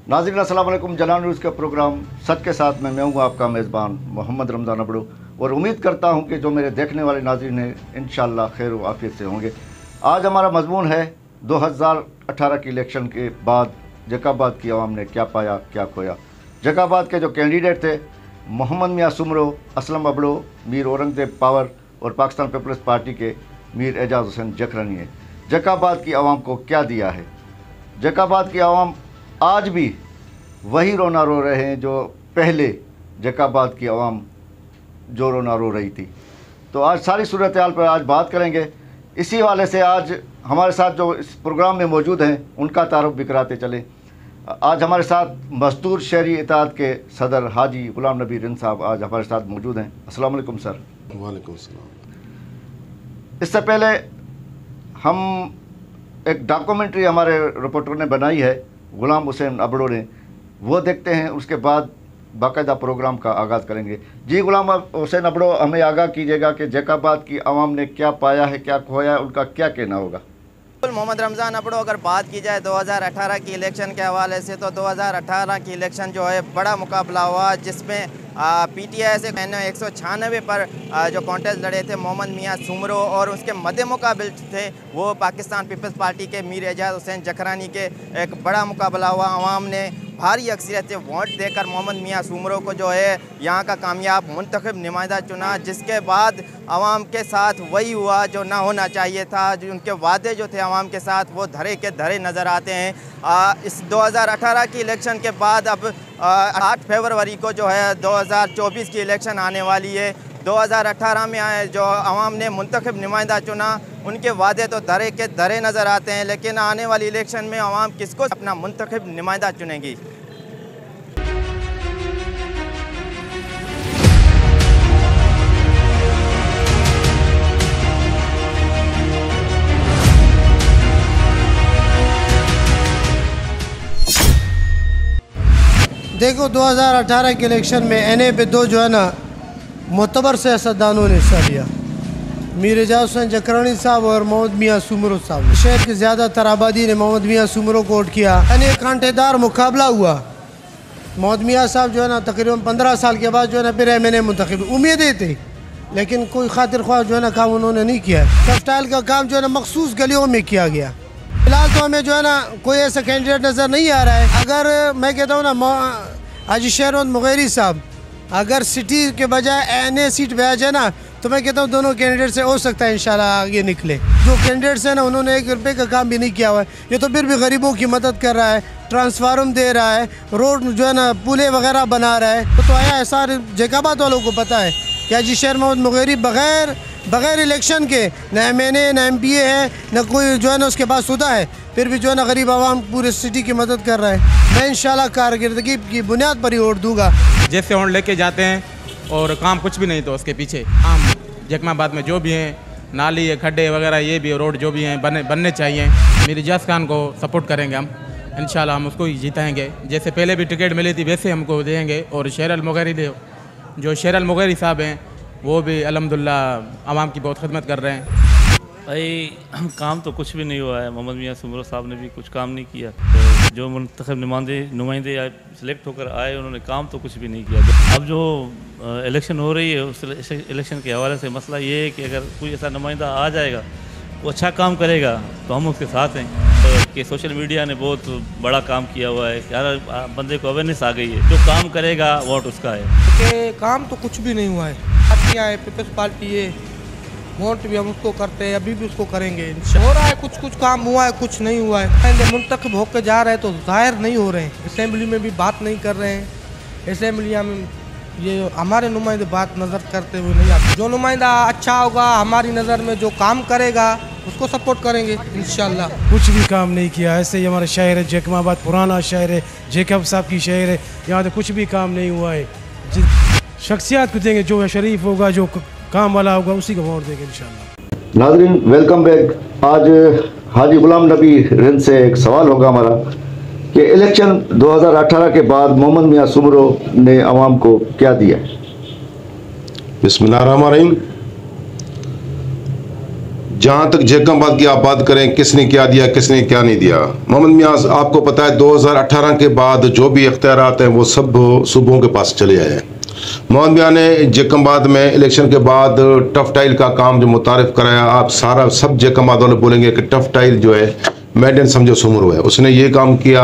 नाज़रीन अस्सलाम वालेकुम। जलाल न्यूज़ के प्रोग्राम सच के साथ में मैं हूँ आपका मेज़बान मोहम्मद रमज़ान अबड़ू और उम्मीद करता हूँ कि जो मेरे देखने वाले नाज़रीन हैं इंशाअल्लाह खैर व आफियत से होंगे। आज हमारा मजमून है 2018 की इलेक्शन के बाद जैकाबाद की आवाम ने क्या पाया क्या खोया। जैकाबाद के जो कैंडिडेट थे मोहम्मद मियाँ सुमरो, असलम अबड़ो, मीर औरंगज़ेब पावर और पाकिस्तान पीपल्स पार्टी के मीर एजाज हुसैन जखरानी है। जैकाबाद की आवाम को क्या दिया है? जैकाबाद की आवाम आज भी वही रोना रो रहे हैं जो पहले जैकाबाद की आवाम जो रोना रो रही थी। तो आज सारी सूरत हाल पर आज बात करेंगे। इसी वाले से आज हमारे साथ जो इस प्रोग्राम में मौजूद हैं उनका तारुफ भी कराते चले। आज हमारे साथ मजदूर शहरी इत्तेहाद के सदर हाजी गुलाम नबी रिंद साहब आज हमारे साथ मौजूद हैं। अस्सलाम वालेकुम सर। वालेकुम सलाम। इससे पहले हम एक डॉक्यूमेंट्री हमारे रिपोर्टर ने बनाई है गुलाम हुसैन अबड़ो ने, वो देखते हैं, उसके बाद बाकायदा प्रोग्राम का आगाज़ करेंगे। जी गुलाम हुसैन अबड़ो, हमें आगाह कीजिएगा कि जैकाबाद की आवाम ने क्या पाया है क्या खोया है, उनका क्या कहना होगा। मोहम्मद रमज़ान अबड़ो, अगर बात की जाए 2018 की इलेक्शन के हवाले से तो 2018 की इलेक्शन जो है बड़ा मुकाबला हुआ, जिसमें PTI से 196 पर जो कॉन्टेस्ट लड़े थे मोहम्मद मियाँ सुमरो और उसके मद्दे मुकाबिल थे वो पाकिस्तान पीपल्स पार्टी के मीर एजाज हुसैन जखरानी के एक बड़ा मुकाबला हुआ। आवाम ने भारी अक्सरियत से वोट देकर मोहम्मद मियाँ सुमरो को जो है यहाँ का कामयाब मुंतखब नुमाइंदा चुना, जिसके बाद आवाम के साथ वही हुआ जो ना होना चाहिए था। जो उनके वादे जो थे आवाम के साथ वो धरे के धरे नज़र आते हैं। इस 2018 की इलेक्शन के बाद अब 8 फरवरी को जो है 2024 की इलेक्शन आने वाली है। 2018 में आए जो आवाम ने मुंतखब नुमाइंदा चुना, उनके वादे तो धरे के धरे नज़र आते हैं, लेकिन आने वाली इलेक्शन में आवाम किसको अपना मुंतखब नुमाइंदा चुनेगी। देखो 2018 के इलेक्शन में NA पे दो जो है ना मोतबर सियासतदानों ने हिस्सा लिया, मीर एजाज हुसैन जखरानी साहब और मोहम्मद मियाँ सुमरो साहब। शहर की ज़्यादातर आबादी ने मोहम्मद मियाँ सुमरो को वोट किया। यानी कांटेदार मुकाबला हुआ। मोहम्मद मियाँ साहब जो है ना तकरीबन 15 साल के बाद जो है ना फिर MNA मुंतखब, उम्मीदें थी लेकिन कोई खातिर ख्वाह जो है ना काम उन्होंने नहीं किया। टेक्सटाइल का काम जो है ना मखसूस गलियों में किया गया। फिलहाल तो हमें जो है ना कोई ऐसा कैंडिडेट नज़र नहीं आ रहा है। अगर मैं कहता हूँ ना हाजी शहरों मुगैरी साहब अगर सिटी के बजाय NA सीट पे आ जाए ना तो मैं कहता हूँ दोनों कैंडिडेट से हो सकता है इंशाल्लाह आगे निकले। जो कैंडिडेट्स हैं ना उन्होंने 1 रुपये का काम भी नहीं किया हुआ है। ये तो फिर भी गरीबों की मदद कर रहा है, ट्रांसफार्म दे रहा है, रोड जो है ना पुले वगैरह बना रहा है। तो आया है सारे जैकाबाद वालों को पता है कि हाजी शहर मोहम्मद मुगैरी बग़ैर इलेक्शन के ना MNA ना MPA है ना कोई जो है ना उसके पास सुधा है, फिर भी जो है ना गरीब आवाम पूरे सिटी की मदद कर रहा है। मैं इंशाल्लाह कारकर्दगी की बुनियाद पर ही वोट दूंगा। जैसे वोट लेके जाते हैं और काम कुछ भी नहीं तो उसके पीछे काम जैकाबाद में जो भी हैं नाली है, खड्डे वगैरह, ये भी रोड जो भी हैं बनने चाहिए। मीर एजाज खान को सपोर्ट करेंगे हम, इंशाल्लाह हम उसको ही जीताएंगे। जैसे पहले भी टिकट मिली थी वैसे हमको देंगे। और शेर मुगैरी जो शेर मुगैरी साहब हैं वो भी अल्हम्दुलिल्लाह आवाम की बहुत खिदमत कर रहे हैं। भाई काम तो कुछ भी नहीं हुआ है। मोहम्मद मियाँ सुमरो साहब ने भी कुछ काम नहीं किया। तो जो मुंतखब नुमाइंदे सेलेक्ट होकर आए उन्होंने काम तो कुछ भी नहीं किया। अब जो इलेक्शन हो रही है उस इलेक्शन के हवाले से मसला ये है कि अगर कोई ऐसा नुमाइंदा आ जाएगा वो अच्छा काम करेगा तो हम उसके साथ हैं। तो कि सोशल मीडिया ने बहुत बड़ा काम किया हुआ है, यार बंदे को अवेयरनेस आ गई है, जो काम करेगा वोट उसका है। कि काम तो कुछ भी नहीं हुआ है। पार्टियाँ है, पीपल्स पार्टी है, वोट भी हम उसको करते हैं, अभी भी उसको करेंगे। हो रहा है कुछ काम हुआ है, कुछ नहीं हुआ है। मुंतखब होकर जा रहे हैं तो जाहिर नहीं हो रहे हैं। असेंबली में भी बात नहीं कर रहे हैं। असेंबली में ये हमारे नुमाइंदे बात नज़र करते हुए नहीं आते। जो नुमाइंदा अच्छा होगा हमारी नज़र में, जो काम करेगा उसको सपोर्ट करेंगे इंशाल्लाह। कुछ भी काम नहीं किया। ऐसे ही हमारा शहर है जैकाबाद, पुराना शहर है, जैकब साहब की शहर है, यहाँ तो कुछ भी काम नहीं हुआ है। शख्सियत को देंगे, जो शरीफ होगा, जो काम वाला होगा उसी को वोट देंगे इंशाल्लाह। नाज़रीन वेलकम बैक। आज हाजी गुलाम नबी रिंद से एक सवाल होगा हमारा कि इलेक्शन 2018 के बाद मोहम्मद मियाँ सुमरो ने आवाम को क्या दिया। बिस्मिल्लाहिर्रहमानिर्रहीम। जहाँ तक जेकमाबाद की आप बात करें, किसने क्या दिया, किसने क्या नहीं दिया। मोहम्मद मियाँ, आपको पता है 2018 के बाद जो भी इख्तियारात हैं वो सब सूबों के पास चले आए हैं। मोहम्मद मियाँ ने जेकमाबाद में इलेक्शन के बाद टफ टाइल का काम जो मुतारिफ कराया, आप सारा सब जेकमाबाद वाले बोलेंगे कि टफ टाइल जो है मेडन समझो सुमरो है, उसने ये काम किया।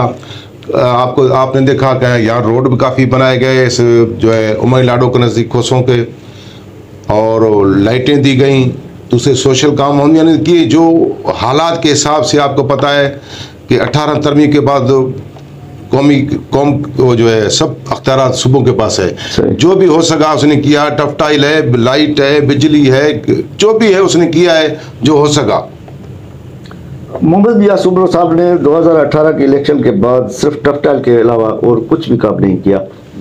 आपने देखा कि यहाँ रोड भी काफ़ी बनाए गए इस जो है उमर लाडो के नज़दीक खोसों के, और लाइटें दी गई, दूसरे सोशल काम मोहम्मद मियाँ ने किए। जो हालात के हिसाब से आपको पता है कि 18 तरमीम के बाद कौम वो जो है सब अख्तियारात सूबों के पास है। जो भी हो सका उसने किया, टफ टाइल है, लाइट है, बिजली है, जो भी है उसने किया है जो हो सका। मोहम्मद मियाँ सुमरो साहब ने 2018 के इलेक्शन के बाद सिर्फ टफ टाइल के अलावा और कुछ भी काम नहीं किया।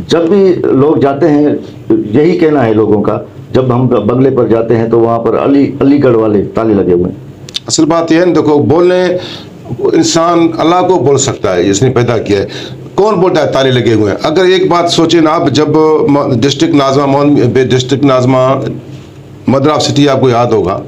जब भी लोग जाते हैं, यही कहना है लोगों का, जब हम बंगले पर जाते हैं तो वहाँ पर अलीगढ़ वाले ताले लगे हुए हैं। असल बात यह है, देखो बोलने इंसान अल्लाह को बोल सकता है, जिसने पैदा किया है। कौन बोलता है ताले लगे हुए हैं? अगर एक बात सोचें ना आप, जब डिस्ट्रिक्ट नाजमा मद्रास सिटी आपको याद होगा,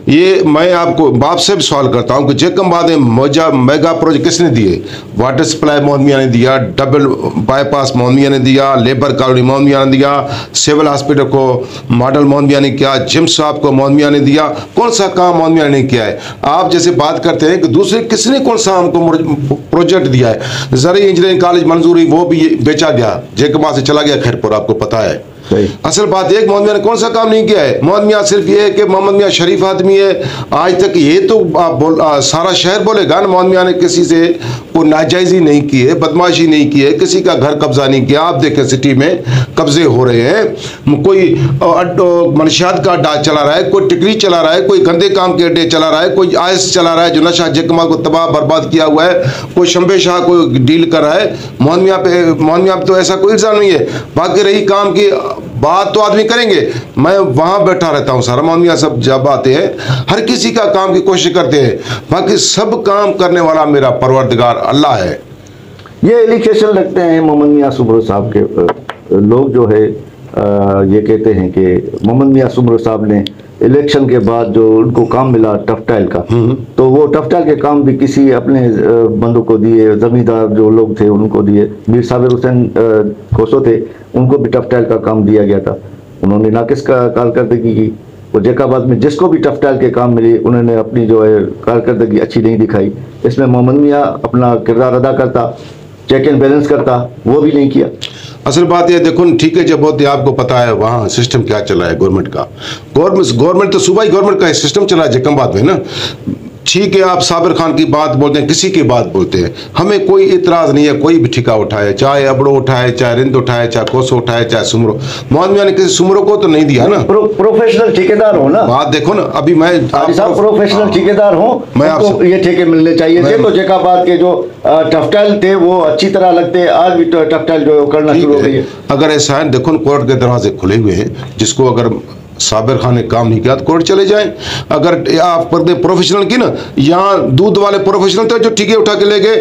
ये मैं आपको बाप से भी सवाल करता हूँ कि जेकमाबाद में मेगा प्रोजेक्ट किसने दिए? वाटर सप्लाई मोहम्मद मियाँ ने दिया, डबल बाईपास मोहम्मद मियाँ ने दिया, लेबर कॉलोनी मोहम्मद मियाँ ने दिया, सिविल हॉस्पिटल को मॉडल मोहम्मद मियाँ ने किया, जिम साहब को मोहम्मद मियाँ ने दिया। कौन सा काम मोहम्मद मियाँ ने किया है? आप जैसे बात करते हैं कि दूसरे किसने कौन सा हमको प्रोजेक्ट दिया है? ज़रूरी इंजीनियरिंग कॉलेज मंजूरी वो भी बेचा गया, जेकमाबाद से चला गया खैरपुर, आपको पता है। असल बात एक मोहम्मद मियाँ ने कौन सा काम नहीं किया है? मोहम्मद मियाँ सिर्फ ये है कि मोहम्मद मियाँ शरीफ आदमी है। आज तक ये तो सारा शहर बोलेगा ना मोहम्मद मियाँ ने किसी से कोई नाजायजी नहीं की है, बदमाशी नहीं की है, किसी का घर कब्जा नहीं किया। आप देखें सिटी में कब्जे हो रहे हैं, कोई मनशियात का अड्डा चला रहा है, कोई टिकरी चला रहा है, कोई गंदे काम के अड्डे चला रहा है, कोई आयस चला रहा है जो नशा जेकमाबाद को तबाह बर्बाद किया हुआ है, कोई शंबे शाह कोई डील कर रहा है। मोहम्मद मियाँ पे तो ऐसा कोई इल्ज़ाम नहीं है। बाकी रही काम की बात तो आदमी करेंगे, मैं वहां बैठा रहता हूं, सारा मोहम्मद मियाँ सब जब आते हैं हर किसी का काम की कोशिश करते हैं। बाकी सब काम करने वाला मेरा परवरदिगार अल्लाह है। ये एलिगेशन लगते हैं मोहम्मद मियाँ सुमरो साहब के। लोग जो है ये कहते हैं कि मोहम्मद मियाँ सुमरो साहब ने इलेक्शन के बाद जो उनको काम मिला टफ टाइल का, तो वो टफ टाइल के काम भी किसी अपने बंदों को दिए, जमींदार जो लोग थे उनको दिए। मीर साबिर हुसैन खोसो थे, उनको भी टफ टाइल का काम दिया गया था। उन्होंने नाकिस का कारकर्दगी की। वो जेकाबाद में जिसको भी टफ टाइल के काम मिले उन्होंने अपनी जो है कारकर्दगी अच्छी नहीं दिखाई। इसमें मोहम्मद मियाँ अपना किरदार अदा करता, चेक एंड बैलेंस करता, वो भी नहीं किया। असल बात यह देखो ठीक है, जब होती है आपको पता है वहाँ सिस्टम क्या चला है गवर्नमेंट का। गवर्नमेंट तो सूबाई गवर्नमेंट का सिस्टम चला है जेकमाबाद में ना। ठीक है, आप साबिर खान की बात बोलते हैं, किसी की बात बोलते हैं, हमें कोई इतराज़ नहीं है। कोई भी ठिका उठाए, चाहे अबड़ो उठाए, चाहे रिंद उठाए, चाहे कोसो उठाए, चाहे सुमरो। मोहम्मद मियाँ ने किसी सुमरो को तो नहीं दिया ना। प्रोफेशनल ठेकेदार हो ना। बात देखो ना, अभी मैं साहब प्रोफेशनल ठेकेदार हो, मैं आपको ये ठेके मिलने चाहिए थे। तो जेकाबाद के जो टफ टाइल थे वो अच्छी तरह लगते, आज भी टफ टाइल जो करना शुरू हो गई है। अगर ऐसा है, देखो कोर्ट के दरवाजे खुले हुए हैं, जिसको अगर साबिर खान ने काम नहीं किया तो कोर्ट चले जाएं। अगर आप प्रोफेशनल की ना, यहाँ दूध वाले प्रोफेशनल थे जो ठेके उठा के ले गए,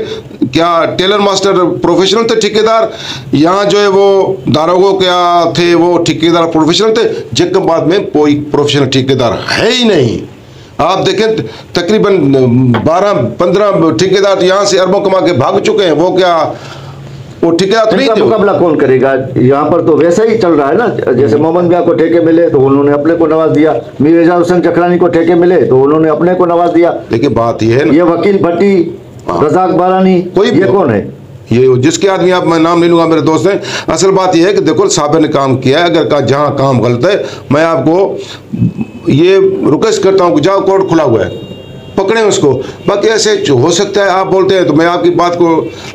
क्या टेलर मास्टर प्रोफेशनल थे ठेकेदार, यहाँ जो है वो दारोगो क्या थे वो ठेकेदार प्रोफेशनल थे। जेकमाबाद में कोई प्रोफेशनल ठेकेदार है ही नहीं। आप देखें तकरीबन 12-15 ठेकेदार यहाँ से अरबों कमा के भाग चुके हैं। वो क्या वो ठेकेदार नहीं थे? मुकाबला कौन करेगा? यहाँ पर तो वैसा ही चल रहा है ना। जैसे मोहम्मद मियाँ को ठेके मिले तो उन्होंने अपने को नवाज दिया, मीर एजाज हुसैन चक्रानी को ठेके मिले तो उन्होंने अपने को नवाज दिया। लेकिन बात ये है, ये वकील भट्टी, रजाक बारानी, कोई ये कौन है? ये जिसके आदमी आप मैं नाम ले लूंगा, मेरे दोस्त हैं। असल बात यह है कि देखो साबिर ने काम किया है। अगर जहाँ काम गलत है, मैं आपको ये रिक्वेस्ट करता हूँ कि जाओ, कोर्ट खुला हुआ है, पकड़े उसको। बाकी ऐसे हो सकता है आप बोलते हैं तो मैं आपकी बात को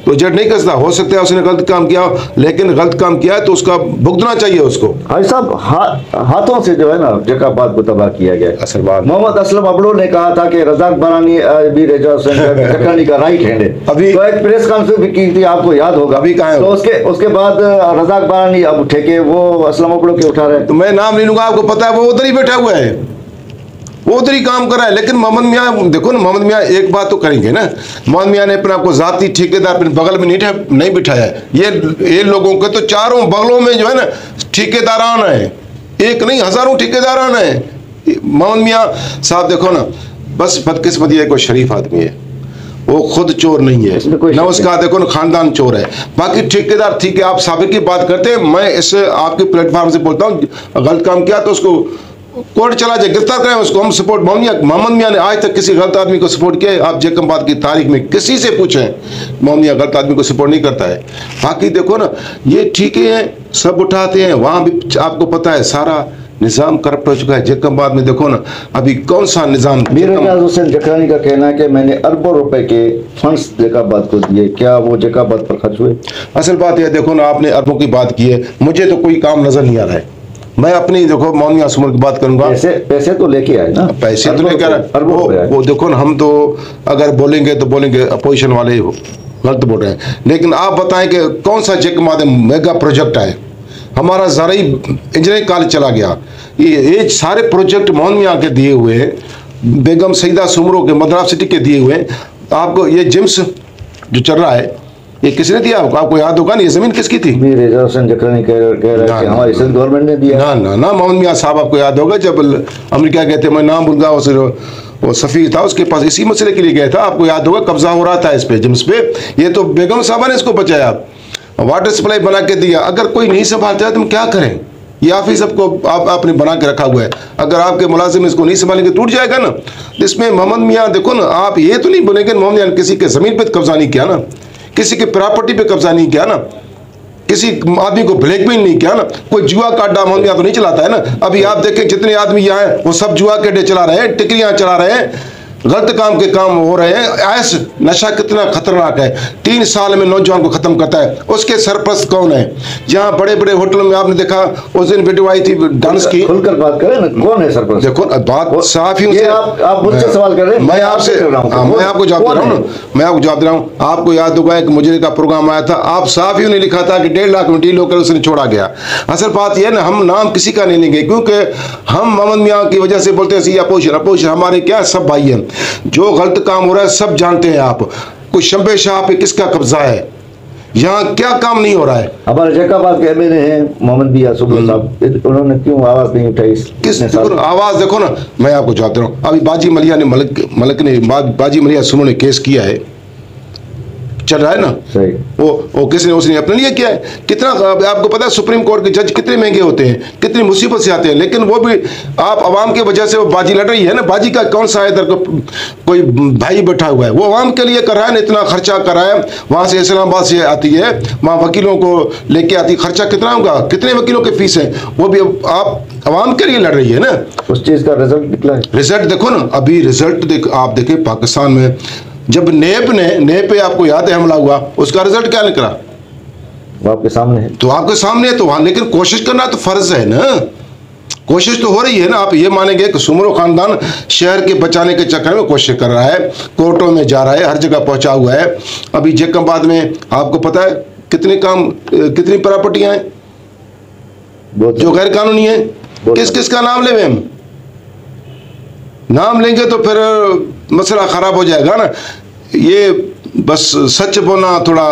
तो जज नहीं कर सकता। हो सकता है उसने गलत काम किया, लेकिन गलत काम किया है तो उसका भुगतना चाहिए उसको। हाजी साहब, हाथों से जो है ना जेकाबाद को तबाह किया गया। असल बात मोहम्मद असलम अबड़ो ने कहा था कि रजाक बारानी मीर एजाज हुसैन चक्रानी का राइट हैंड है। अभी तो एक प्रेस कॉन्फ्रेंस भी की थी, आपको याद होगा। अभी कहाँ है? तो उसके बाद रजाक बारानी अब ठेके वो असलम अबड़ो के उठा रहे हैं। तो मैं नाम ले लूंगा, आपको पता है वो उधर ही बैठा हुआ है, वो उधर ही काम कर रहा है। लेकिन मोहम्मद मियाँ देखो ना, मोहम्मद मियाँ एक बात तो करेंगे ना, मोहम्मद मियाँ ने अपने आपको जाती ठेकेदार अपने बगल में नहीं बिठाया है। ये लोगों के तो चारों बगलों में जो है ना ठेकेदारान है, एक नहीं हजारों ठेकेदारान है। मोहम्मद मियाँ साहब देखो ना, बस बदकिस्मती है, कोई शरीफ आदमी है, वो खुद चोर नहीं है, न उसका देखो ना खानदान चोर है। बाकी ठेकेदार ठीक है, आप साबिक की बात करते हैं, मैं इसे आपके प्लेटफॉर्म से बोलता हूँ, गलत काम किया तो उसको कोर्ट चला जाए, गिरफ्तार करें उसको। हम सपोर्ट, मोहम्मद मियाँ ने आज तक किसी गलत आदमी को सपोर्ट किया है? आप जैकबाद की तारीख में किसी से पूछें, मोहम्मद मियाँ गलत आदमी को सपोर्ट नहीं करता है। बाकी देखो ना, ये ठीक है, सब उठाते हैं, वहाँ भी आपको पता है सारा निज़ाम करप्ट हो चुका है। जैकबाद में देखो ना, अभी कौन सा निज़ाम। मीरजाज हुसैन जकरानी का कहना है कि मैंने अरबों रुपए के फंड्स जैकबाद को दिए, क्या वो जैकबाद पर खर्च हुए? असल बात यह देखो ना, आपने अरबों की बात की है, मुझे तो कोई काम नजर नहीं आ रहा है। मैं अपनी देखो मोहम्मद मियाँ सुमर की बात करूंगा, पैसे तो लेके आए ना, पैसे तो लेकर आए, वो देखो ना, हम तो अगर बोलेंगे तो बोलेंगे अपोजिशन वाले गलत बोल रहे हैं, लेकिन आप बताएं कि कौन सा जैकबाद मेगा प्रोजेक्ट है? हमारा ज़राई इंजीनियरिंग कॉलेज चला गया, ये सारे प्रोजेक्ट मोहम्मद मियाँ के दिए हुए हैं, बेगम सईदा सुमरो के मद्रास सिटी के दिए हुए हैं। आपको ये जिम्स जो चल रहा है, ये किसने दिया? आपको याद होगा ना, ये जमीन किसकी थी? मीरजाज हुसैन जकरानी कह रहा है कि हमारी सिंध गवर्नमेंट ने दिया। ना मोहम्मद मियाँ साहब, आपको याद होगा जब अमेरिका गए थे, मैं नाम भूल गया, वो सफ़ीर था, उसके पास इसी मसले के लिए गया था, आपको याद होगा, कब्जा हो रहा था इस पे, जिम्स पे। ये तो बेगम साहबा ने इसको बचाया, वाटर सप्लाई बना के दिया। अगर कोई नहीं संभालता है तो हम क्या करें? ये ऑफिस सबको आपने बना के रखा हुआ है, अगर आपके मुलाजिम इसको नहीं संभालेंगे टूट जाएगा ना। इसमें मोहम्मद मियाँ देखो ना, आप ये तो नहीं बोलेंगे मोहम्मद मियाँ किसी के ज़मीन पे कब्जा नहीं किया ना, किसी के प्रॉपर्टी पे कब्जा नहीं किया ना, किसी आदमी को ब्लैकमेल नहीं किया ना, कोई जुआ का अड्डा मोहम्मद मियाँ तो नहीं चलाता है ना। अभी आप देखें जितने आदमी यहाँ हैं वो सब जुआ के अड्डे चला रहे हैं, टिकरियाँ चला रहे हैं, गलत काम के काम हो रहे हैं। ऐस नशा कितना खतरनाक है, 3 साल में नौजवान को खत्म करता है। उसके सरपरस्त कौन है? जहाँ बड़े बड़े होटलों में आपने देखा, उस दिन वीडियो आई थी डांस की, खुलकर बात करें ना, कौन है सरपरस्त? देखो बात साफ ही से, आप मुझसे सवाल कर रहे हैं, मैं आपसे, मैं आपको जवाब दे रहा हूँ, मैं आपको जवाब दे रहा हूँ। आपको याद होगा एक मुजरे का प्रोग्राम आया था, आप साफ ही उन्हें लिखा था कि 1.5 लाख में डील होकर उसने छोड़ा गया। असल बात यह है ना, हम नाम किसी का नहीं लेंगे, क्योंकि हम मोहम्मद मियाँ की वजह से बोलते हैं अपोजिशन, हमारे क्या सब भाई हैं। जो गलत काम हो रहा है सब जानते हैं आप, कोई शंबे शाह पे किसका कब्जा है, यहाँ क्या काम नहीं हो रहा है। हमारे जैकबाद के एमएलए हैं मोहम्मद मियाँ सुमरो साहब, उन्होंने क्यों आवाज नहीं उठाई? आवाज देखो ना, मैं आपको जवाब दे रहा हूँ। अभी बाजी मलिया ने बाजी मलिया सुमरो ने केस किया है, चल रहा है ना, सही। वो किसने, उसने अपने लिए किया है। कितना आपको पता है सुप्रीम कोर्ट के जज कितने महंगे होते हैं, कितनी मुसीबत से आते हैं, लेकिन वो भी आप अवाम की वजह से वो बाजी लड़ रही है ना। बाजी का कौन सा इधर कोई भाई बैठा हुआ है, वो अवाम के लिए कर रहा है ना, इतना खर्चा कर रहा है। वहाँ से इस्लामाबाद से आती है, वहाँ वकीलों को लेके आती, खर्चा कितना होगा, कितने वकीलों के फीस है, वो भी आप अवाम के लिए लड़ रही है ना। उस चीज़ का रिजल्ट निकला है। रिजल्ट देखो ना, अभी रिजल्ट आप देखें पाकिस्तान में, जब नेप पे आपको याद है हमला हुआ, उसका रिजल्ट क्या निकला? वो आपके सामने है, तो आपके सामने है, तो वहां लेकिन कोशिश करना तो फर्ज है ना, कोशिश तो हो रही है ना। आप ये मानेंगे कि सुमरो खानदान शहर के बचाने के चक्कर में कोशिश कर रहा है, कोर्टों में जा रहा है, हर जगह पहुंचा हुआ है। अभी जैकबाद में आपको पता है कितनी प्रॉपर्टियां हैं जो गैर कानूनी है। किस किस का नाम लेंगे हम? नाम लेंगे तो फिर मसला खराब हो जाएगा ना। ये बस सच बोलना थोड़ा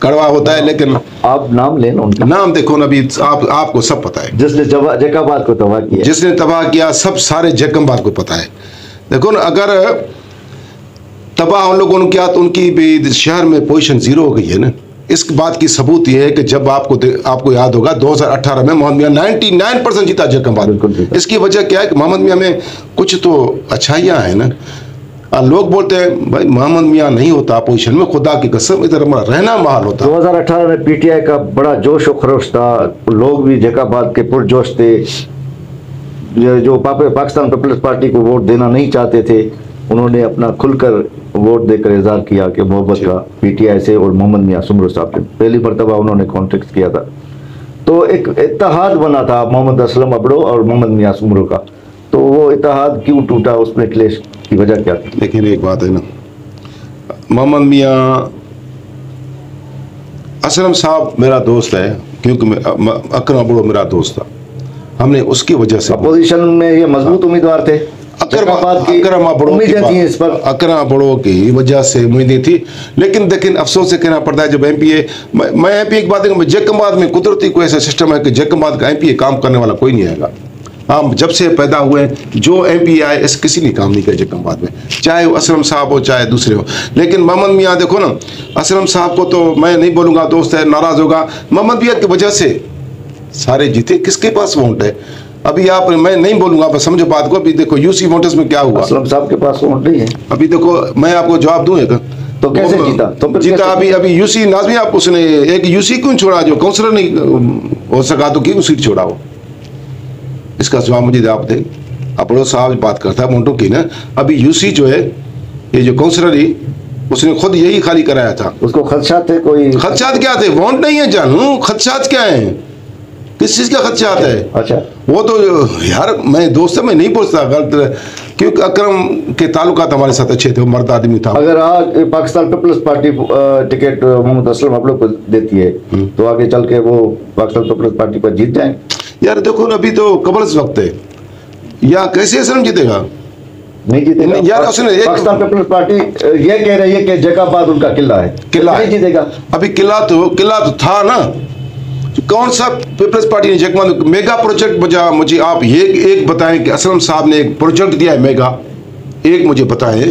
कड़वा होता है, लेकिन आप नाम लेना उनका नाम देखो ना, अभी आपको सब पता है, जिसने जैकबाद को तबाह किया, जिसने तबाह किया, सब सारे जैकबाद को पता है। देखो ना, अगर तबाह उन लोगों ने किया तो उनकी भी शहर में पोजीशन 0 हो गई है ना। इस बात की सबूत यह है कि जब आपको याद होगा 2018 में मोहम्मद मियाँ 99% जीता जैकबाद। इसकी वजह क्या है कि मोहम्मद मियाँ में कुछ तो अच्छाइयाँ हैं ना। लोग बोलते हैं भाई मोहम्मद मियाँ नहीं होता अपोजिशन में, खुदा की कसम इधर रहना महाल होता। 2018 में पीटीआई का बड़ा जोश और खरोश था, लोग भी जैकबाद के पुरजोश थे। जो पाकिस्तान पीपल्स पार्टी को वोट देना नहीं चाहते थे, उन्होंने अपना खुलकर वोट देकर इजहार किया कि मोहब्बत का पीटीआई से और मोहम्मद मियाँ सुमरो साहब से। पहली मरतबा उन्होंने कॉन्टेक्ट किया था, तो एक इत्तेहाद बना था मोहम्मद असलम अबड़ो और मोहम्मद मियाँ सुमरो का। तो वो इत्तेहाद क्यों टूटा, उसमें क्लेश की वजह क्या थी? लेकिन एक बात है ना, मोहम्मद मियाँ असलम साहब मेरा दोस्त है, क्योंकि अकरम अबड़ो मेरा दोस्त था, हमने उसकी वजह से अपोजिशन में ये मजबूत उम्मीदवार थे। अकरम अबड़ो की वजह से उम्मीदें थी, लेकिन अफसोस से कहना पड़ता है जब एमपीए, मैं एमपी एक बात है, जैकबाद में कुदरती कोई ऐसा सिस्टम है कि जैकबाद का एमपीए काम करने वाला कोई नहीं आएगा। हम जब से पैदा हुए जो MP आए ऐसे किसी ने काम नहीं किया जैकबाद में, चाहे वो असलम साहब हो चाहे दूसरे हो। लेकिन मोहम्मद मियाँ देखो ना, असलम साहब को तो मैं नहीं बोलूँगा, दोस्त है नाराज़ होगा, मोहम्मद मियाँ की वजह से सारे जीते। किसके पास वोट है अभी आप, मैं नहीं बोलूँगा, बस समझो बात को। अभी देखो UC वोटर्स में क्या हुआ, असलम साहब के पास वोट नहीं है। अभी देखो मैं आपको जवाब दूँ एक, तो कैसे जीता? तो जीता अभी UC नाज़मी, आप उसने एक UC क्यों छोड़ा, जो काउंसलर नहीं हो सका तो क्यों सीट छोड़ा हो, इसका जवाब मुझे आप दे। अपड़ो साहब बात करता है वोटों की ना, अभी UC जो है ये जो काउंसलर ही उसने खुद यही खाली कराया था। उसको खदशात थे, कोई खदशात क्या थे, वोट नहीं है जानू, खदशात क्या है, किस चीज का खदशात है? अच्छा, वो तो यार मैं दोस्त मैं नहीं पूछता गलत, क्योंकि अकरम के ताल्लुकात हमारे साथ अच्छे थे, वो मर्द आदमी था। अगर आज Pakistan Peoples Party ticket Mohammad Aslam आप लोग को देती है तो आगे चल के वो पाकिस्तान पीपल्स पार्टी पर जीत जाएंगे। यार देखो ना, अभी तो कबल वक्त है, या कैसे असलम जीतेगा? नहीं जीतेगा यार। उसने पाकिस्तान पीपल्स पार्टी ये कह रही है कि जैकाबाद उनका किला है, किला नहीं जीतेगा। अभी किला तो था ना, कौन सा पीपल्स पार्टी ने जैकबाद मेगा प्रोजेक्ट बजा? मुझे आप ये एक बताएं कि असलम साहब ने एक प्रोजेक्ट दिया है मेगा, एक मुझे बताएं।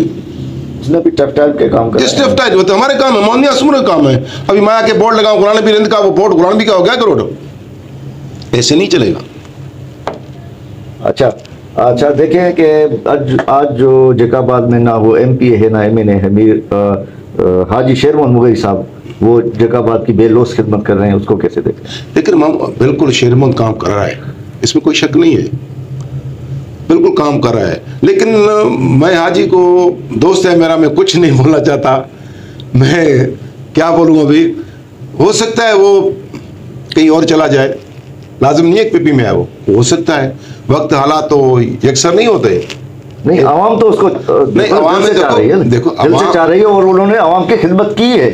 उसने भी टेक्सटाइल के काम कर, टेक्सटाइल तो हमारे काम है, मोहम्मद असलम का काम है। अभी माया के बोर्ड लगाऊं, गुलाम नबी रिंद का वो बोर्ड गुलाम नबी का हो गया करोड़, ऐसे नहीं चलेगा। अच्छा देखें कि आज जो जैकाबाद में ना वो MP है ना MN है, मीर हाजी शेरमोहन मुगई साहब, वो जैकाबाद की बेलोस खिदमत कर रहे हैं, उसको कैसे देखें? लेकिन बिल्कुल शेरमोहन काम कर रहा है, इसमें कोई शक नहीं है, बिल्कुल काम कर रहा है। लेकिन मैं हाजी को दोस्त है मेरा, मैं कुछ नहीं बोलना चाहता, मैं क्या बोलूँ अभी। हो सकता है वो कहीं और चला जाए, लाजिम नहीं है PP में है, वो हो सकता है, वक्त हालात तो यकसर नहीं होते। नहीं, आवाम तो उसको नहीं, आवाम से चाह रही है, देखो दिल से चाह रही है, और उन्होंने आवाम की खिदमत की है।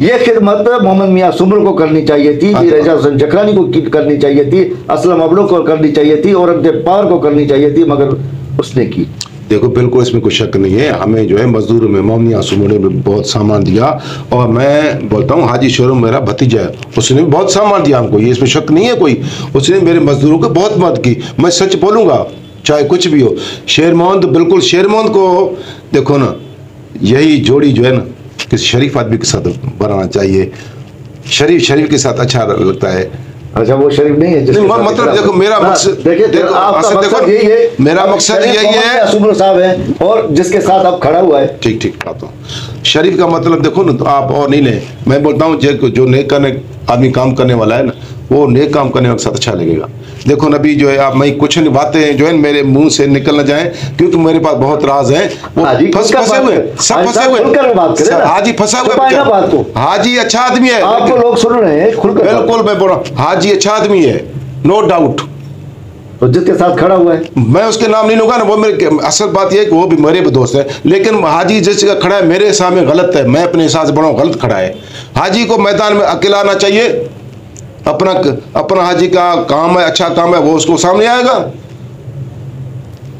ये खिदमत मोहम्मद मियाँ सुमर को करनी चाहिए थी, मीर एजाज हुसैन जकरानी को करनी चाहिए थी, असलम अबड़ो को करनी चाहिए थी, औरंगजेब पार को करनी चाहिए थी, मगर उसने की। देखो बिल्कुल इसमें कोई शक नहीं है, हमें जो है मजदूर में मोहम्मद मियाँ सुमर ने भी बहुत सामान दिया, और मैं बोलता हूँ हाजी शेरम मेरा भतीजा है, उसने भी बहुत सामान दिया हमको, ये इसमें शक नहीं है कोई। उसने मेरे मजदूरों को बहुत मदद की, मैं सच बोलूँगा चाहे कुछ भी हो। शेरमोहन तो बिल्कुल, शेरमोहन को देखो ना, यही जोड़ी जो है ना किसी शरीफ आदमी के साथ बनाना चाहिए, शरीफ के साथ अच्छा लगता है। अच्छा, वो शरीफ नहीं है नहीं, मतलब देखो मेरा मकसद, देखो आपका मकसद यही है, मेरा मकसद यही है, सुमर साहब है और जिसके साथ आप खड़ा हुआ है। ठीक बात हो। शरीफ का मतलब देखो ना, तो आप और नहीं लें, मैं बोलता हूँ जो नेक करने आदमी काम करने वाला है ना, वो नेक काम करने के साथ अच्छा लगेगा। देखो नबी जो है, आप मैं कुछ बातें जो है मेरे मुंह से निकल न जाए, क्योंकि मेरे पास बहुत राज हैं, वो फंसे हुए, सब फंसे हुए। हाजी फंसा हुआ, हाजी अच्छा आदमी है, आपको लोग सुन रहे हैं, बिल्कुल मैं बोल रहा हूँ हाजी अच्छा आदमी है, नो डाउट। तो जिसके साथ खड़ा हुआ है, मैं उसके नाम नहीं लूंगा ना, वो मेरे असल बात यह है कि वो भी मेरे भी दोस्त है, लेकिन हाजी जिस जगह खड़ा है मेरे सामने गलत है, मैं अपने हिसाब से बड़ा गलत खड़ा है। हाजी को मैदान में अकेला आना चाहिए, अपना हाजी का काम है, अच्छा काम है, वो उसको सामने आएगा।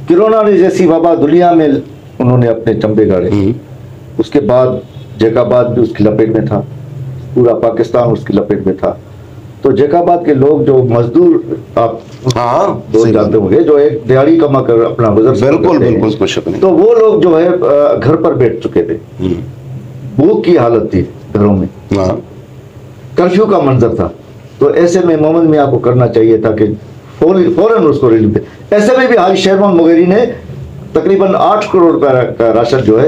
किरोना ने जैसी बाबा दुनिया में उन्होंने अपने चंबे गाड़े, उसके बाद जैकाबाद भी उसकी लपेट में था, पूरा पाकिस्तान उसकी लपेट में था। तो जैकाबाद के लोग जो मजदूर, आप दोस्त जानते होंगे, जो एक दिहाड़ी कमा कर अपना गुजर, बिल्कुल, तो वो लोग जो है घर पर बैठ चुके थे, भूख की हालत थी घरों में, कर्फ्यू का मंजर था। तो ऐसे में मोहम्मद मियाँ को करना चाहिए था कि फौरन उसको रिलीफ दे। ऐसे में भी हाजी शेरमोहन मुगैरी ने तकरीबन 8 करोड़ रुपए का राशन जो है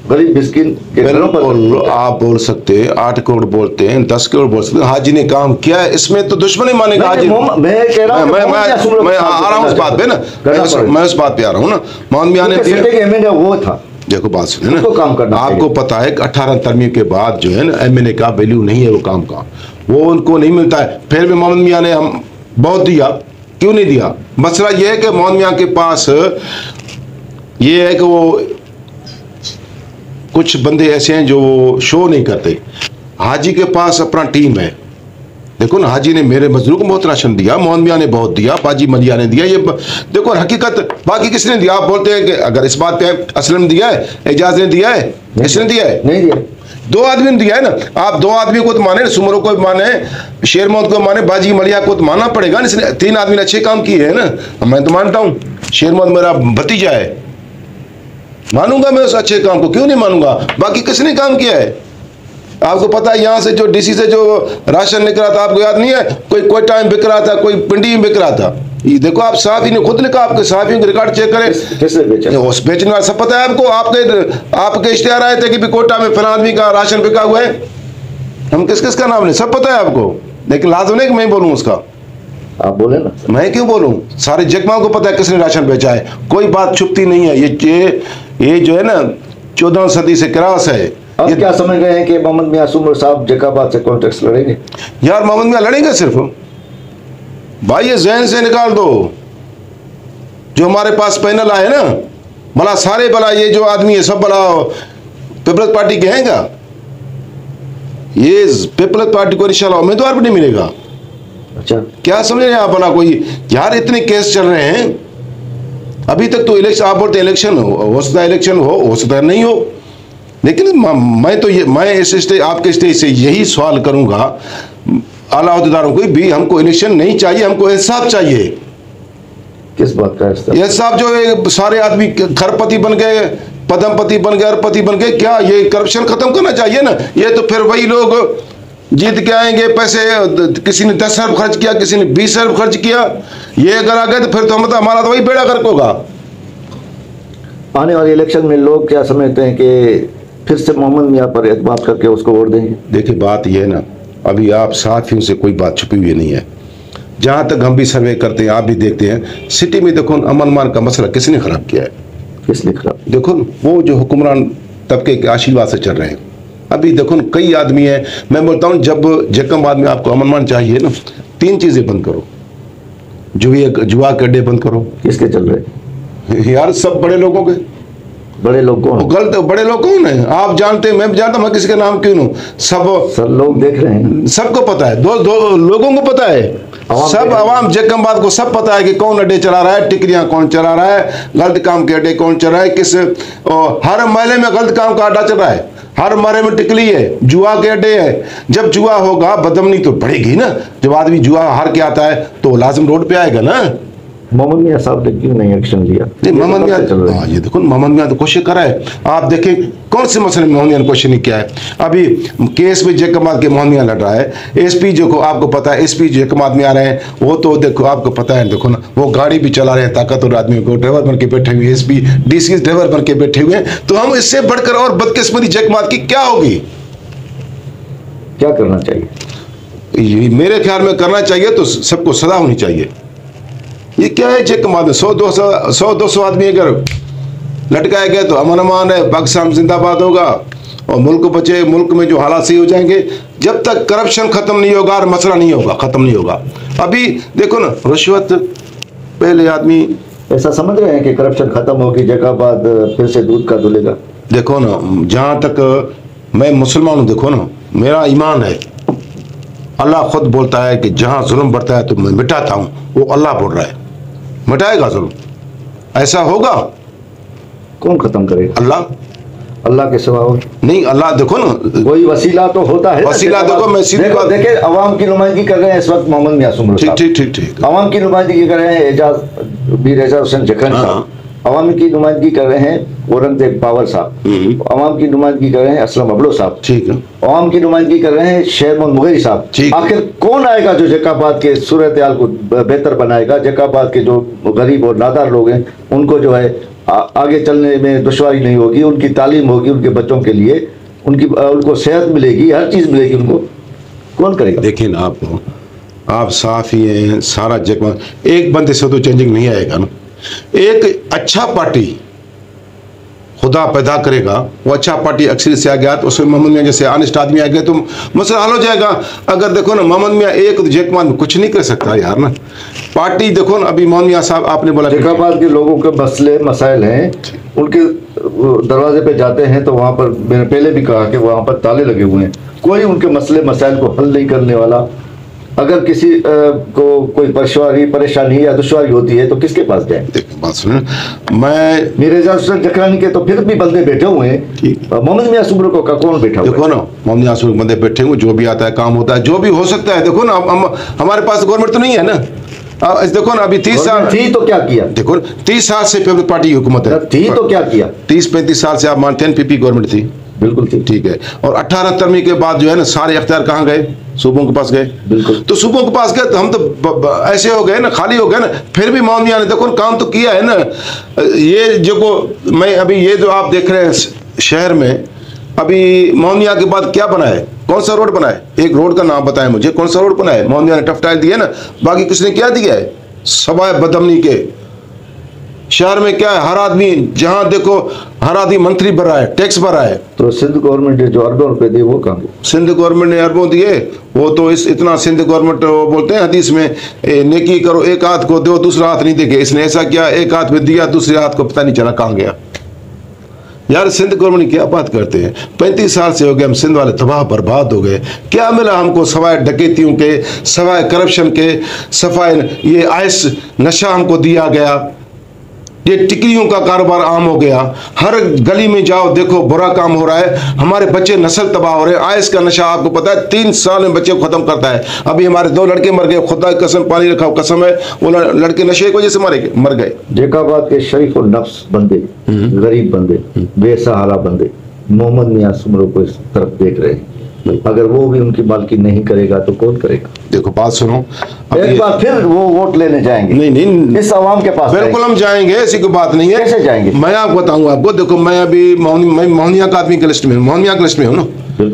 गरीब मिस्किन के घरों पर, आप बोल सकते हैं 8 करोड़ बोलते हैं, 10 करोड़ बोल सकते हैं, हाजी ने काम किया है, इसमें तो दुश्मन ही मानेगा। हाजी मैं कह रहा हूं, मैं आ रहा हूँ उस बात पे ना, मैं उस बात पे आ रहा हूँ ना। मोहम्मद मियाँ ने वो था, देखो बात सुने ना, काम करना आपको पता है कि 18 तरमीम के बाद जो है ना MNA का वैल्यू नहीं है, वो काम का वो उनको नहीं मिलता है। फिर भी मोहम्मद मियाँ ने हम बहुत दिया, क्यों नहीं दिया? मसला ये है कि मोहम्मद मियाँ के पास ये है कि वो कुछ बंदे ऐसे हैं जो शो नहीं करते। हाजी के पास अपना टीम है, देखो ना, हाजी ने मेरे मजदूरों को बहुत राशन दिया, मोहम्मद मियाँ ने बहुत दिया, बाजी मलिया ने दिया, ये देखो हकीकत। बाकी किसने दिया? आप बोलते हैं कि अगर इस बात पे असलम दिया है, एजाज ने दिया है, इसने दिया है, नहीं दिया। दो आदमी ने दिया है ना, आप दो आदमी को तो माने, सुमरो को माने, शेर मोहम्मद को माने, बाजी मलिया को तो मानना पड़ेगा। इसने 3 आदमी ने अच्छे काम किए हैं ना, मैं तो मानता हूँ। शेर मोहम्मद मेरा भतीजा है, मानूंगा मैं उस अच्छे काम को, क्यों नहीं मानूंगा। बाकी किसने काम किया है? आपको पता है यहाँ से जो डीसी से जो राशन निकल रहा था, आपको याद नहीं है? कोई कोयटा में बिक रहा था, कोई पिंडी में बिक रहा था। ये देखो, आप साहबी ने खुद लिखा, आपके साहबियों के रिकॉर्ड चेक करें। किसने बेचा? उस बेचने वाला सब पता है आपको। आपके इश्तेहार आए थे कि भी कोटा में फलां आदमी का राशन बिका हुआ है। हम किस किस का नाम नहीं, सब पता है आपको, लेकिन लाजम नहीं कि मैं बोलूँ उसका। आप बोले ना, मैं क्यों बोलूँ? सारे जगमा को पता है किसने राशन बेचा है, कोई बात छुपती नहीं है। ये जो है ना 14वीं सदी से क्रॉस है। अब क्या समझ रहे हैं कि मोहम्मद मियां सुमर साहब जैकाबाद से कॉन्ट्रैक्ट लड़ेंगे? यार मोहम्मद मियां लड़ेंगे सिर्फ भाई, ये जहन से निकाल दो। जो हमारे पास पैनल आए ना, भला सारे भला ये जो आदमी है सब भला पीपल्स पार्टी के हैं क्या? ये पीपल्स पार्टी को इंशाल्लाह उम्मीदवार भी नहीं मिलेगा। अच्छा, क्या समझ रहे हैं आप? भला कोई यार इतने केस चल रहे हैं अभी तक, तो इलेक्शन आप बोलते इलेक्शन हो सकता है, इलेक्शन हो सकता है नहीं हो। लेकिन मैं इस स्टेज, आपके स्टेज से यही सवाल करूंगा आला अहदेदारों को भी, हमको इलेक्शन नहीं चाहिए, हमको इंसाफ चाहिए। किस बात का इंसाफ? जो सारे आदमी खरपति बन गए, पदमपति बन गए, अरपति बन गए, क्या ये करप्शन खत्म करना चाहिए ना। ये तो फिर वही लोग जीत के आएंगे, पैसे किसी ने 10 अरब खर्च किया, किसी ने 20 अरब खर्च किया, ये अगर आ गए तो फिर तो मतलब हमारा तो वही बेड़ा गर्क होगा। आने वाले इलेक्शन में लोग क्या समझते हैं कि फिर से मोहम्मद मियां पर एतमाद करके उसको वोट देंगे? देखिए बात यह है ना, अभी आप साथियों से कोई बात छुपी हुई नहीं है। जहाँ तक हम भी सर्वे करते हैं, आप भी देखते हैं, सिटी में देखो अमन मान का मसला किसने खराब किया है? किसने खराब? देखो वो जो हुक्मरान तबके के आशीर्वाद से चल रहे हैं। अभी देखो कई आदमी हैं, मैं बोलता हूँ जब जैकबाद में आपको अमन मान चाहिए ना, 3 चीजें बंद करो। जुआ के अड्डे बंद करो। किसके चल रहे यार? सब बड़े लोगों के। बड़े लोग कौन? गलत बड़े लोग कौन है? आप जानते हैं, मैं जानता हूं, मैं किसी का नाम क्यों लूं? सब लोग देख रहे हैं, सबको पता है, दो लोगों को पता है, सब आवाम जैकबाद को सब पता है कि कौन अड्डे चला रहा है, टिकरियां कौन चला रहा है, गलत काम के अड्डे कौन चला रहा है, किस हर महल्ले में गलत काम का अड्डा चल रहा है, हर महल्ले में टिकली है, जुआ के अड्डे है। जब जुआ होगा बदमनी तो बढ़ेगी ना। जब आदमी जुआ हार के आता है तो लाजिम रोड पे आएगा ना। मोहम्मद मियां साहब ने क्यों नहीं एक्शन लिया? नहीं, मोहम्मद मियां, ये देखो मोहम्मद मियां तो कोशिश करा है। आप देखें कौन से मसले में मोहम्मद मियां ने कोशिश नहीं किया है। अभी केस में जैकबाद के मोहम्मद मियां लड़ रहा है। एसपी जो को आपको पता है, एसपी जैकबाद में आ रहे हैं, वो तो देखो आपको पता है, देखो ना वो गाड़ी भी चला रहे हैं, ताकतवर आदमी को ड्राइवर बन के बैठे हुए, एसपी डीसी ड्राइवर बन के बैठे हुए हैं। तो हम इससे बढ़कर और बदकिस्मती जैकबाद की क्या होगी? क्या करना चाहिए? मेरे ख्याल में करना चाहिए तो सबको सजा होनी चाहिए। ये क्या है जैकबाद में 100-200 आदमी अगर लटकाए गए तो अमन अमान है, पाकिस्तान जिंदाबाद होगा और मुल्क बचे। मुल्क में जो हालात सही हो जाएंगे, जब तक करप्शन खत्म नहीं होगा और मसला नहीं होगा, खत्म नहीं होगा। अभी देखो ना रिश्वत, पहले आदमी ऐसा समझ रहे हैं कि करप्शन खत्म होगी, जैकबाद फिर से दूध का धुलेगा। देखो ना, जहाँ तक मैं मुसलमान हूँ, देखो ना मेरा ईमान है, अल्लाह खुद बोलता है कि जहाँ जुल्म बढ़ता है तो मैं मिटाता हूँ। वो अल्लाह बोल रहा है, मिटाएगा जुल्म। ऐसा होगा? कौन खत्म करेगा? अल्लाह के सिवा और नहीं। अल्लाह देखो ना, कोई वसीला तो होता है। वसीला देखो, मैं सीधी बात देखिए, अवाम की नुमाइंदगी कर रहे हैं इस वक्त मोहम्मद मियां सुमरो साहब। ठीक। अवाम की नुमाइंदगी कर रहे हैं मीर एजाज हुसैन जखरनी साहब। अवाम की नुमाइंदगी कर रहे हैं औरंगजेब पावर साहब। अवाम की नुमाइंदगी कर रहे हैं असलम अबलो साहब। ठीक है। अवाम की नुमाइंदगी कर रहे हैं शेर मोहम्मद मुगेरी साहब। आखिर कौन आएगा जो जैकबाद के सूरत हाल को बेहतर बनाएगा? जैकबाद के जो गरीब और नादार लोग हैं उनको जो है आगे चलने में दुश्वारी नहीं होगी, उनकी तालीम होगी, उनके बच्चों के लिए उनको सेहत मिलेगी, हर चीज़ मिलेगी उनको। कौन करेगा? देखिए ना, आप साफ ही हैं, सारा जैकबाद एक बंदे से तो चेंजिंग नहीं आएगा ना। एक अच्छा पार्टी खुदा पैदा करेगा, वो अच्छा पार्टी अक्सरियत से आ गया तो उसमें मोहम्मद मियां जैसे ऑनेस्ट आदमी आ गए तो मसला हल हो जाएगा। अगर देखो ना मोहम्मद मियां एक तो जैकबाद में कुछ नहीं कर सकता यार ना। पार्टी देखो ना, अभी मोहम्मद मियां साहब आपने बोला जैकबाद के लोगों के मसले मसाइल हैं, उनके दरवाजे पे जाते हैं तो वहाँ पर मैंने पहले भी कहा कि वहाँ पर ताले लगे हुए हैं, कोई उनके मसले मसाइल को हल नहीं करने वाला। अगर किसी को कोई परेशानी या दुश्वारी होती है तो किसके पास जाए? देखिए बात सुनो, मैं मेरे हुसैन जकरानी के तो फिर भी बंदे बैठे हुए हैं, मोहम्मद मियां सुमरो का कौन बैठा हुआ है? देखो ना, मोहम्मद मियां सुमरो बंदे बैठे हुए, जो भी आता है काम होता है, जो भी हो सकता है। देखो ना, हमारे पास गवर्नमेंट तो नहीं है ना। देखो ना, अभी 30 साल थी तो क्या किया? देखो 30 साल से पीपल्स पार्टी की हुकूमत है, थी तो क्या किया? 30-35 साल से आप मानते हैं पीपी गवर्नमेंट थी, बिल्कुल थी, ठीक है। और 18 तरमीम के बाद जो है ना, सारे अख्तियार कहाँ गए? सूबों के पास गए। बिल्कुल। तो सूबों के पास गए तो हम तो ऐसे हो गए ना, खाली हो गए ना। फिर भी मोहम्मद मियां ने देखो काम तो किया है ना। ये जो मैं अभी ये जो आप देख रहे हैं शहर में, अभी मोहम्मद मियां के बाद क्या बना है? कौन सा रोड बना है? एक रोड का नाम बताएं मुझे, कौन सा रोड बना है? मोहम्मद मियां ने टफ्टाइल दिया ना, बाकी किसने क्या दिया है? सवाए बदअमनी के शहर में क्या है? हर आदमी जहां देखो हर आदमी मंत्री भर रहा है, टैक्स भर रहा है। तो सिंध गवर्नमेंट ने जो अरबों रुपए दिए वो कहाँ? सिंध गवर्नमेंट ने अरबों दिए, वो तो इतना सिंध गवर्नमेंट वो बोलते हैं हदीस में, नेकी करो एक हाथ को दो दूसरा हाथ नहीं देखे। इसने ऐसा किया, एक हाथ में दिया दूसरे हाथ को पता नहीं चला कहाँ गया। यार सिंध गवर्नमेंट क्या बात करते हैं? 35 साल से हो गए हम सिंध वाले तबाह बर्बाद हो गए। क्या मिला हमको सवाए डकैतियों के, सवाए करप्शन के, सफाए ये आइस नशा हमको दिया गया, ये टिकरियों का कारोबार आम हो गया। हर गली में जाओ देखो बुरा काम हो रहा है, हमारे बच्चे नस्ल तबाह हो रहे हैं। आइस का नशा आपको पता है 3 साल में बच्चे को खत्म करता है। अभी हमारे 2 लड़के मर गए, खुदा की कसम, पानी रखा कसम है, वो लड़के नशे की वजह से मर गए। जेकाबाद के शरीफ और नफ्स बंदे, गरीब बंदे, बेसहारा बंदे मोहम्मद मियां सुमरो को इस तरफ देख रहे हैं। अगर वो भी उनकी मालकी नहीं करेगा तो कौन करेगा? देखो बात सुनो, एक बार फिर वो वोट लेने जाएंगे? नहीं इस आवाम के पास बिल्कुल हम जाएंगे, ऐसी कोई बात नहीं है। कैसे जाएंगे? मैं आपको बताऊंगा आपको। देखो मैं अभी मोहनिया का आदमी के लिस्ट में, मोहनिया के लिस्ट में हूँ ना,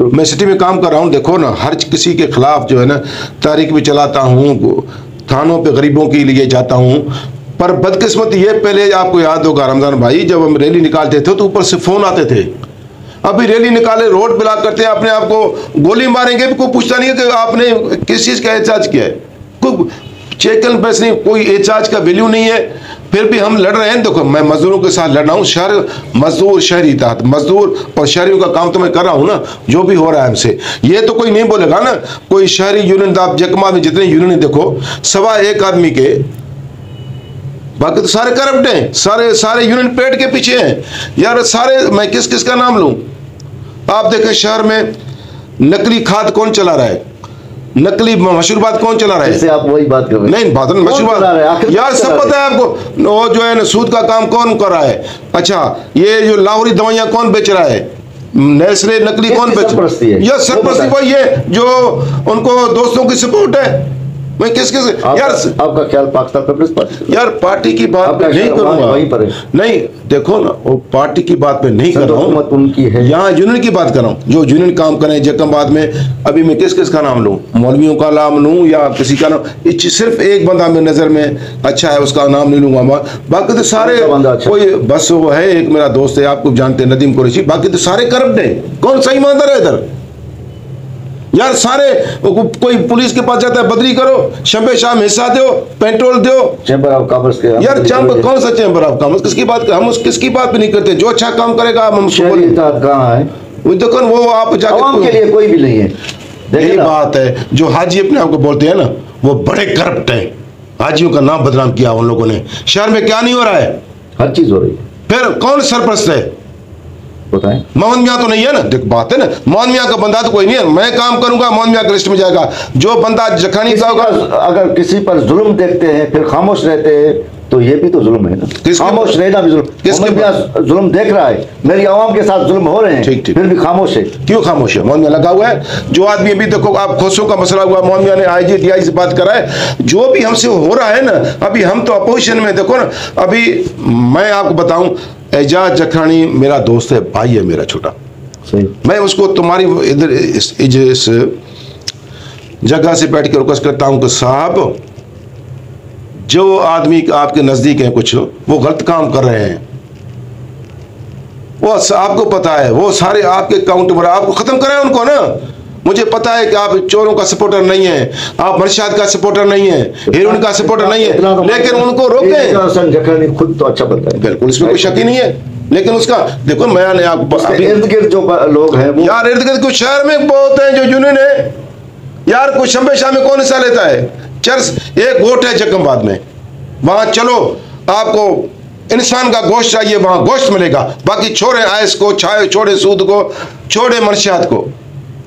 मैं सिटी में काम कर रहा हूँ। देखो ना, हर किसी के खिलाफ जो है ना तारीख भी चलाता हूँ, थानों पे गरीबों के लिए जाता हूँ। पर बदकिस्मत ये, पहले आपको याद होगा रमजान भाई, जब हम रैली निकालते थे तो ऊपर से फोन आते थे, अभी रैली निकाले रोड ब्लॉक करते हैं, अपने आप को गोली मारेंगे भी कोई पूछता नहीं है कि आपने किस चीज़ का एहतजाज किया है। कोई चेक एंड बैलेंस नहीं, कोई एहतजाज का वैल्यू नहीं है। फिर भी हम लड़ रहे हैं। देखो मैं मजदूरों के साथ लड़ रहा हूँ, शहर मजदूर शहरी था, मजदूर और शहरियों का काम तो मैं कर रहा हूँ ना। जो भी हो रहा है हमसे, ये तो कोई नहीं बोलेगा ना। कोई शहरी यूनियन, आप जकमा में जितने यूनियन देखो, सवा एक आदमी के, बाकी तो सारे करप्ट हैं, सारे यूनियन पेट के पीछे हैं यार सारे। मैं किस किस का नाम लूं? आप देखें शहर में नकली खाद कौन चला रहा है, नकली मशरूबात कौन चला रहा है? आप वही बात कर रहे हैं। नहीं बात मशरूबात यार सब पता है आपको। वो जो है ना सूद का काम कौन कर रहा है? अच्छा, ये जो लाहौरी दवाइयां कौन बेच रहा है? नेस्ले नकली कौन बेच रहा है? यार सरपरस्ती वही है जो उनको दोस्तों की सपोर्ट है। मैं किस यार आपका ख्याल पाकिस्तान पीपल्स पार्टी? यार पार्टी की बात पे नहीं करूंगा, वहीं पर है। नहीं देखो ना, वो पार्टी की बात पे नहीं कर रहा हूँ, उनकी है। यहाँ यूनियन की बात कर रहा हूँ, जो यूनियन काम करें जकमाबाद में। अभी मैं किस किस का नाम लूँ? मौलवियों का नाम लूँ या किसी का नाम? सिर्फ एक बंदा मेरी नजर में अच्छा है, उसका नाम नहीं लूंगा। बाकी तो सारे कोई बस वो है, एक मेरा दोस्त है, आपको जानते हैं, नदीम कुरैशी। बाकी तो सारे करप्ट हैं। कौन सही ईमानदार है इधर? यार सारे कोई पुलिस के पास जाता है, बदली करो, शंबे शाम हिस्सा दो, पेट्रोल दो। चैम्बर ऑफ कॉमर्स के यार चैम्बर कौन सा चैम्बर ऑफ कॉमर्स? किसकी बात कर? हम किसकी बात भी नहीं करते। जो अच्छा काम करेगा हम कहाँ है? वो देखो वो आप जाके के लिए कोई भी नहीं है। यही बात है। जो हाजी अपने आप को बोलते हैं ना, वो बड़े करप्ट हैं। हाजियों का नाम बदनाम किया उन लोगों ने। शहर में क्या नहीं हो रहा है? हर चीज हो रही है। फिर कौन सरपरस्त है? मोहम्मद मियां तो नहीं है ना। देख बात है ना, मोहम्मद मियां का बंदा तो कोई नहीं है। मैं काम करूंगा, मोहम्मद मियां की लिस्ट में जाएगा। जो बंदा जखानी का होगा, अगर किसी पर जुल्म देखते हैं फिर खामोश रहते हैं तो ये भी तो जुल्म है ना। खामोश रहना भी जुल्म। मोहम्मद मियां जुल्म देख रहा है, मेरी आवाम के साथ जुल्म हो रहे हैं, फिर भी खामोश है। क्यों खामोश है? मोहम्मद मियां लगा हुआ है। जो आदमी अभी देखो आप खोसों का मसला हुआ, मोहम्मद मियां ने आईजी डीआई से बात करा है। जो भी हमसे हो रहा है ना, अभी हम तो अपोजिशन में। देखो ना, अभी मैं आपको बताऊं, एजाज जखरानी मेरा दोस्त है, भाई है मेरा छोटा। मैं उसको तुम्हारी इधर इस जगह से बैठ के रिक्वेस्ट करता हूं कि साहब, जो आदमी आपके नजदीक हैं कुछ, वो गलत काम कर रहे हैं, वो आपको पता है, वो सारे आपके अकाउंट पर आपको खत्म कराए उनको ना। मुझे पता है कि आप चोरों का सपोर्टर नहीं है, आप मनशाद का सपोर्टर नहीं है, हीरोइन का सपोर्टर नहीं है, लेकिन उनको रोकें। खुद तो अच्छा बनता है, बिल्कुल, इसमें कोई शक ही नहीं है। लेकिन उसका देखो, मैंने आपको इर्द गिर्द जो लोग हैं, यार इर्द गिर्द कुछ शहर में बहुत हैं जो यूनियन है। यार कोई शंबे शाम में कौन हिस्सा लेता है? चर्च एक वोट है जक्कमाबाद में, वहां चलो आपको इंसान का गोश्त चाहिए, वहां गोश्त मिलेगा। बाकी छोड़े आयस को, छोड़े सूद को, छोड़े मनशियात को।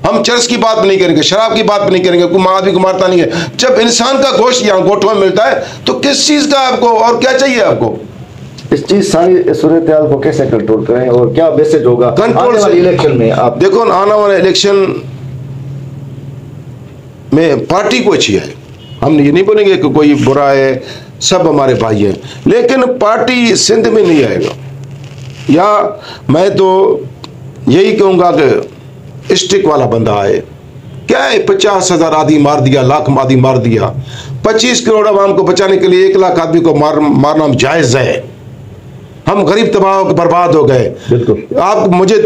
हम चर्च की बात नहीं करेंगे, शराब की बात नहीं करेंगे, कोई आदमी को मारता नहीं है। जब इंसान का गोश्त यहाँ गोठों में मिलता है तो किस चीज का आपको और क्या चाहिए आपको? इस चीज सारी सूरत हाल को कैसे कंट्रोल करें और क्या मैसेज होगा आने वाले इलेक्शन में? आप देखो आने वाले इलेक्शन में पार्टी को अच्छी है, हम ये नहीं बोलेंगे कि कोई बुरा है, सब हमारे भाई हैं, लेकिन पार्टी सिंध में नहीं आएगा। या मैं तो यही कहूँगा कि स्टिक वाला बंदा आए। क्या है 50,000 आदमी मार दिया, लाख आदमी मार दिया, 25 करोड़ आवाम को बचाने के लिए 1 लाख आदमी को मारना जायज़ है? हम गरीब तबाह होकर बर्बाद हो गए। बिल्कुल। आप मुझे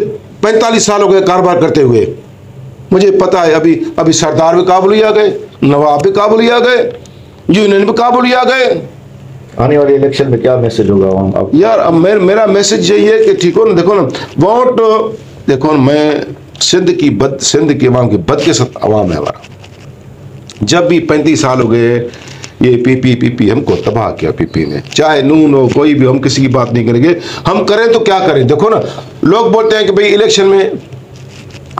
45 साल हो गए कारोबार करते हुए, मुझे पता है। अभी सरदार भी काबुल ही आ गए, नवाब भी काबुल ही आ गए, यूनियन भी काबुल ही आ गए। आने वाले इलेक्शन में क्या मैसेज होगा आप? यार अब मेरा मैसेज यही है कि ठीक हो ना, देखो ना वोट, देखो ना, मैं सिंध की अवाम की बदकिस्मत अवाम है हमारा। जब भी 35 साल हो गए ये पीपी हमको तबाह किया। पीपी ने चाहे नून हो कोई भी, हम किसी की बात नहीं करेंगे। हम करें तो क्या करें? देखो ना लोग बोलते हैं कि भाई इलेक्शन में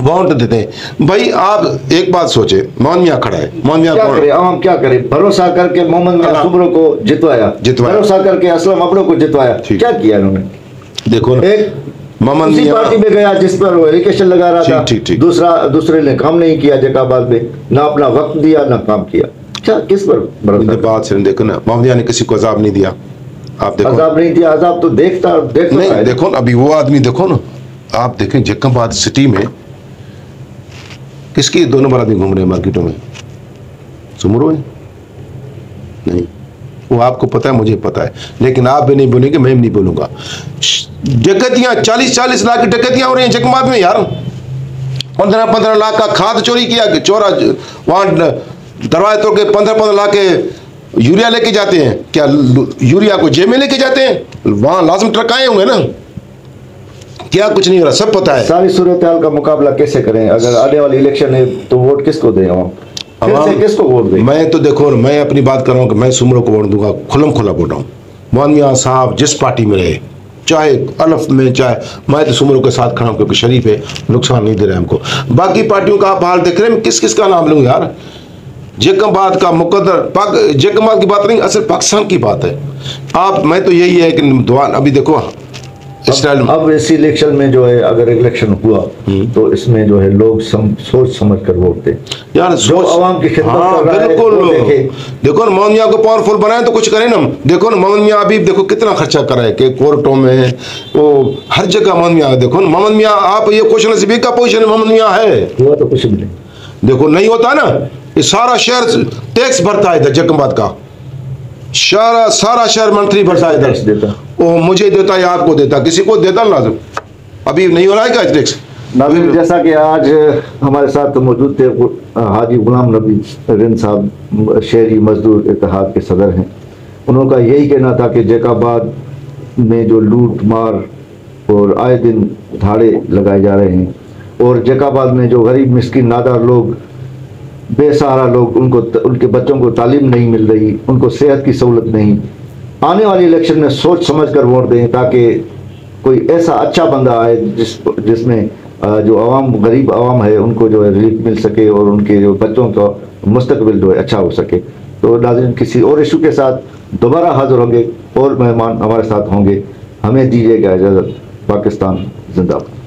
वोट देते हैं। भाई आप एक बात सोचे, मोहन मियां खड़ा है, मोहन मियां क्या करे? आवाम क्या करे? भरोसा करके मोहम्मद मियां सुमरो को जितवाया, भरोसा करके असलम अबड़ो को जितवाया, क्या किया इन्होंने? देखो ना, एक उसी पार्टी में गया जिस पर वो एलिगेशन लगा रहा था, दूसरे ने काम नहीं किया जकाबाद में, ना अपना वक्त दिया ना काम किया। क्या किस पर भरोसा? बात से देखो ना, मोहम्मद ने किसी को अजाब नहीं दिया। आप देखो, अजाब नहीं दिया, अजाब तो देखता नहीं। देखो ना अभी वो आदमी, देखो ना आप देखें जक्कमाबाद सिटी में किसकी 2 नंबर आदमी घूम रहे हैं मार्केटों में? सुमरो है? नहीं, वो आपको पता है, मुझे पता है, लेकिन आप भी नहीं बोलेंगे, मैं भी नहीं बोलूंगा। डकैतियां 40-40 लाख की डकैतियां हो रही हैं जक्कमाबाद में यार। 15-15 लाख का खाद चोरी किया, चोरा वहां दरवाजे तोड़ के 15-15 लाख के यूरिया लेके जाते हैं। क्या यूरिया को जेब में लेके जाते हैं? वहां लाजम ट्रक आए होंगे ना। क्या कुछ नहीं हो रहा, सब पता है। सारी सूरत हाल का मुकाबला कैसे करें? अगर आने वाली इलेक्शन है तो वोट किसको दें? किसको वोट दें? मैं तो देखो मैं अपनी बात कर रहा हूँ कि मैं सुमरो को वोट दूंगा, खुलम खुला वोट हूँ। मोहन मियां साहब जिस पार्टी में रहे, चाहे अलफ में, चाहे, मैं तो सुमरो के साथ खड़ा हूँ क्योंकि शरीफ है, नुकसान नहीं दे रहे हमको। बाकी पार्टियों का आप हाल देख रहे हैं, किस किस का नाम लूँ यार? जक्कमाबाद का मुकद्दर, जक्कमाबाद की बात नहीं, असल पाकिस्तान की बात है। आप, मैं तो यही है कि दुआ, अभी देखो अब इस इलेक्शन में जो है, अगर इलेक्शन हुआ तो इसमें जो है लोग सोच समझ कर वोट दें यार, जो आवाम की खिदमत कर रहा है। बिल्कुल। देखो ना मोहन मियां को पावरफुल बनाए तो कुछ करें ना। देखो ना मोहन मियां अभी देखो कितना खर्चा कर रहा है कि कोर्टों में, वो हर जगह मोहन मियां। देखो ना मोहन मियां, आप ये क्वेश्चन नसीबी का पोजिशन मोहन मियां है, हुआ तो कुछ भी नहीं। देखो नहीं होता ना, ये सारा शहर टैक्स भरता है इधर जक्कमाबाद का, सारा शहर मंत्री भरता है इधर। वो मुझे देता या आपको देता, किसी को देता लाजम। अभी नहीं हो रहा है क्या टैक्स? नाज़रीन, जैसा कि आज हमारे साथ मौजूद थे हाजी गुलाम नबी रिंद साहब, शहरी मजदूर इत्तेहाद के सदर हैं। उनका यही कहना था कि जैकाबाद में जो लूट मार और आए दिन धाड़े लगाए जा रहे हैं, और जैकाबाद में जो गरीब मिस्किन नादार लोग, बेसहारा लोग, उनके बच्चों को तालीम नहीं मिल रही, उनको सेहत की सहूलत नहीं। आने वाली इलेक्शन में सोच समझ कर वोट दें ताकि कोई ऐसा अच्छा बंदा आए जिसमें जो आवाम, गरीब आवाम है, उनको जो है रिलीफ मिल सके और उनके जो बच्चों का मुस्तकबिल जो है अच्छा हो सके। तो नाज़रीन, किसी और इशू के साथ दोबारा हाजिर होंगे और मेहमान हमारे साथ होंगे। हमें दीजिएगा इजाज़त। पाकिस्तान जिंदाबाद।